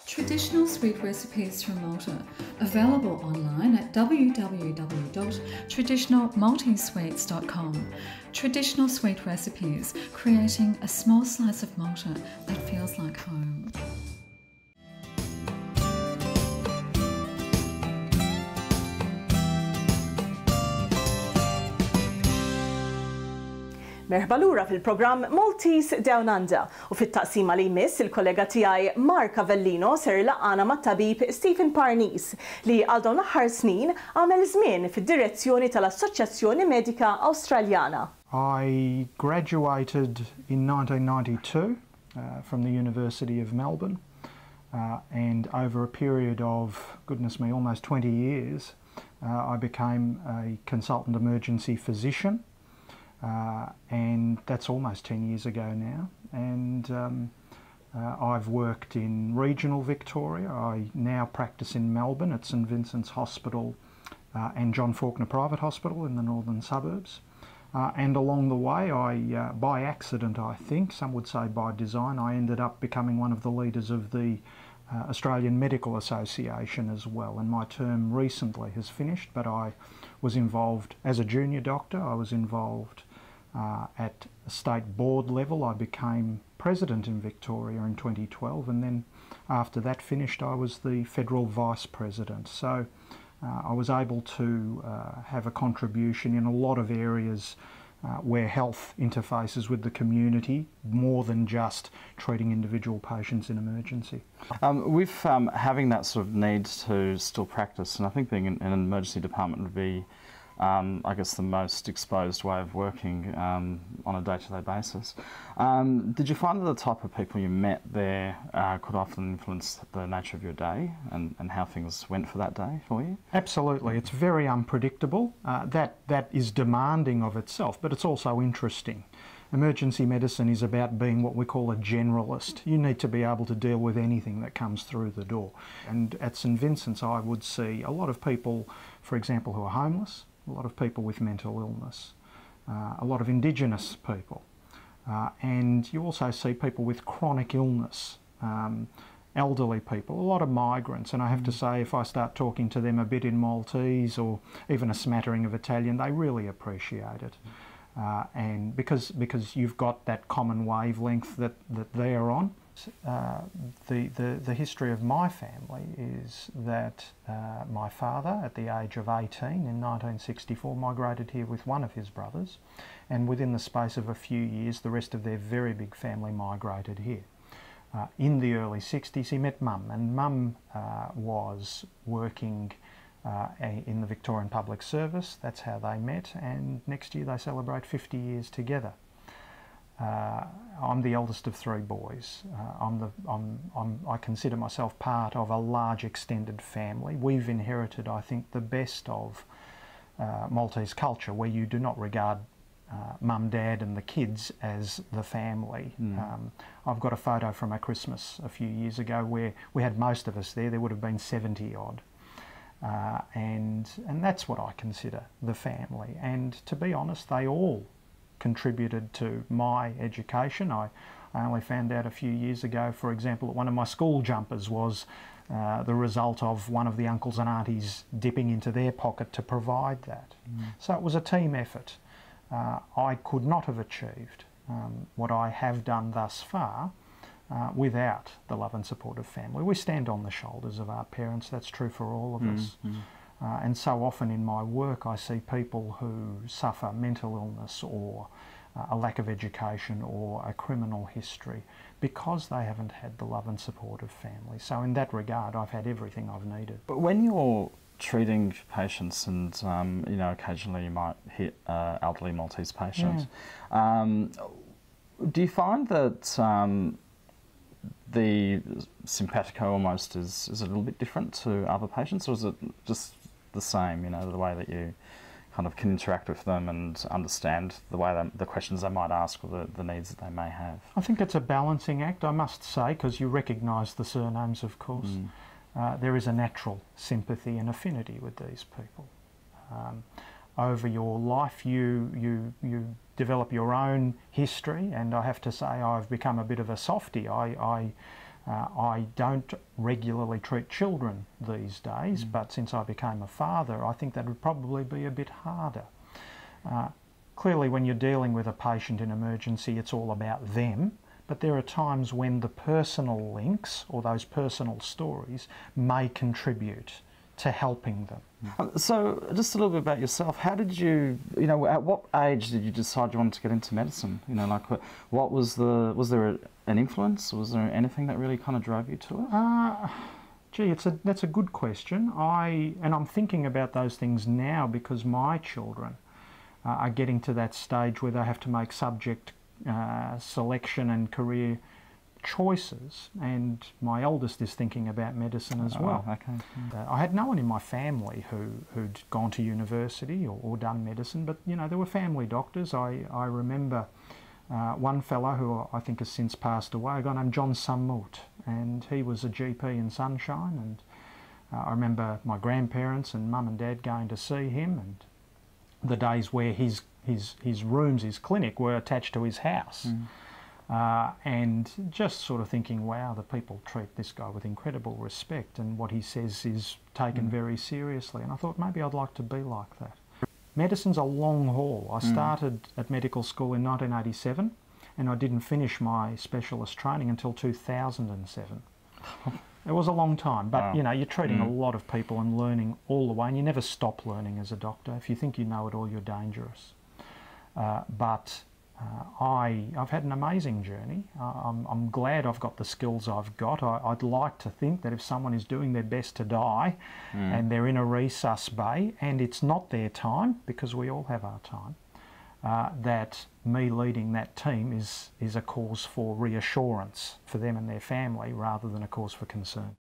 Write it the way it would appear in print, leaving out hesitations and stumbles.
Traditional sweet recipes from Malta, available online at www.traditionalmaltesweets.com. Traditional sweet recipes, creating a small slice of Malta that feels like home. Merħba lura fil-programm Maltese DownUnder u fit-taqsima li jmiss il-kollega tiegħi Mark Avellino ser laqana mat-tabib Parnis li għal dawn l-aħħar snin għamel żmien fid-direzzjoni tal-Assoċjazzjoni Medika Awstraljana. I graduated in 1992 from the University of Melbourne and over a period of, goodness me, almost 20 years, I became a consultant emergency physician. And that's almost 10 years ago now, and I've worked in regional Victoria. I now practice in Melbourne at St Vincent's Hospital and John Faulkner Private Hospital in the northern suburbs. And along the way, by accident I think, some would say by design, I ended up becoming one of the leaders of the Australian Medical Association as well, and my term recently has finished, but I was involved as a junior doctor. I was involved at a state board level. I became president in Victoria in 2012, and then after that finished I was the federal vice president. So I was able to have a contribution in a lot of areas where health interfaces with the community more than just treating individual patients in emergency. With having that sort of need to still practice, and I think being in an emergency department would be I guess the most exposed way of working on a day-to-day basis. Did you find that the type of people you met there could often influence the nature of your day and how things went for that day for you? Absolutely. It's very unpredictable. That is demanding of itself, but it's also interesting. Emergency medicine is about being what we call a generalist. You need to be able to deal with anything that comes through the door. And at St Vincent's I would see a lot of people, for example, who are homeless, a lot of people with mental illness, a lot of Indigenous people, and you also see people with chronic illness, elderly people, a lot of migrants. And I have to say, if I start talking to them a bit in Maltese or even a smattering of Italian, they really appreciate it. And because you've got that common wavelength that they're on. The history of my family is that my father, at the age of 18 in 1964, migrated here with one of his brothers, and within the space of a few years the rest of their very big family migrated here. In the early 60s he met Mum, and Mum was working in the Victorian Public Service. That's how they met, and next year they celebrate 50 years together. I'm the eldest of three boys. I consider myself part of a large extended family. We've inherited, I think, the best of Maltese culture, where you do not regard mum, dad and the kids as the family. I've got a photo from a Christmas a few years ago where we had most of us there. There would have been 70 odd. And that's what I consider the family. And to be honest, they all contributed to my education. I only found out a few years ago, for example, that one of my school jumpers was the result of one of the uncles and aunties dipping into their pocket to provide that. So it was a team effort. I could not have achieved what I have done thus far without the love and support of family. We stand on the shoulders of our parents. That's true for all of us. And so often in my work I see people who suffer mental illness or a lack of education or a criminal history because they haven't had the love and support of family. So in that regard I've had everything I've needed. But when you're treating patients, and you know, occasionally you might hit elderly Maltese patients, do you find that the simpatico almost is a little bit different to other patients, or is it just the same, you know, the way that you kind of can interact with them and understand the way the questions they might ask or the needs that they may have? I think it's a balancing act, I must say, because you recognise the surnames, of course. There is a natural sympathy and affinity with these people. Over your life you develop your own history, and I have to say I've become a bit of a softie. I I don't regularly treat children these days, but since I became a father, I think that would probably be a bit harder. Clearly, when you're dealing with a patient in emergency, it's all about them, but there are times when the personal links or those personal stories may contribute to helping them. So, just a little bit about yourself. How did you, at what age did you decide you wanted to get into medicine? What was there an influence? Was there anything that really kind of drove you to it? That's a good question. I'm thinking about those things now because my children are getting to that stage where they have to make subject selection and career choices, and my eldest is thinking about medicine as well. Okay. I had no one in my family who'd gone to university or done medicine, but there were family doctors. I remember one fellow who I think has since passed away, a guy named John Summut, and he was a GP in Sunshine, and I remember my grandparents and mum and dad going to see him, and the days where his rooms, his clinic, were attached to his house. And just sort of thinking, wow, the people treat this guy with incredible respect, and what he says is taken very seriously. And I thought maybe I'd like to be like that. Medicine's a long haul. I started at medical school in 1987, and I didn't finish my specialist training until 2007. It was a long time, but you're treating a lot of people and learning all the way, and you never stop learning as a doctor. If you think you know it all, you're dangerous. I've had an amazing journey. I'm glad I've got the skills I've got. I'd like to think that if someone is doing their best to die and they're in a resus bay and it's not their time, because we all have our time, that me leading that team is a cause for reassurance for them and their family rather than a cause for concern.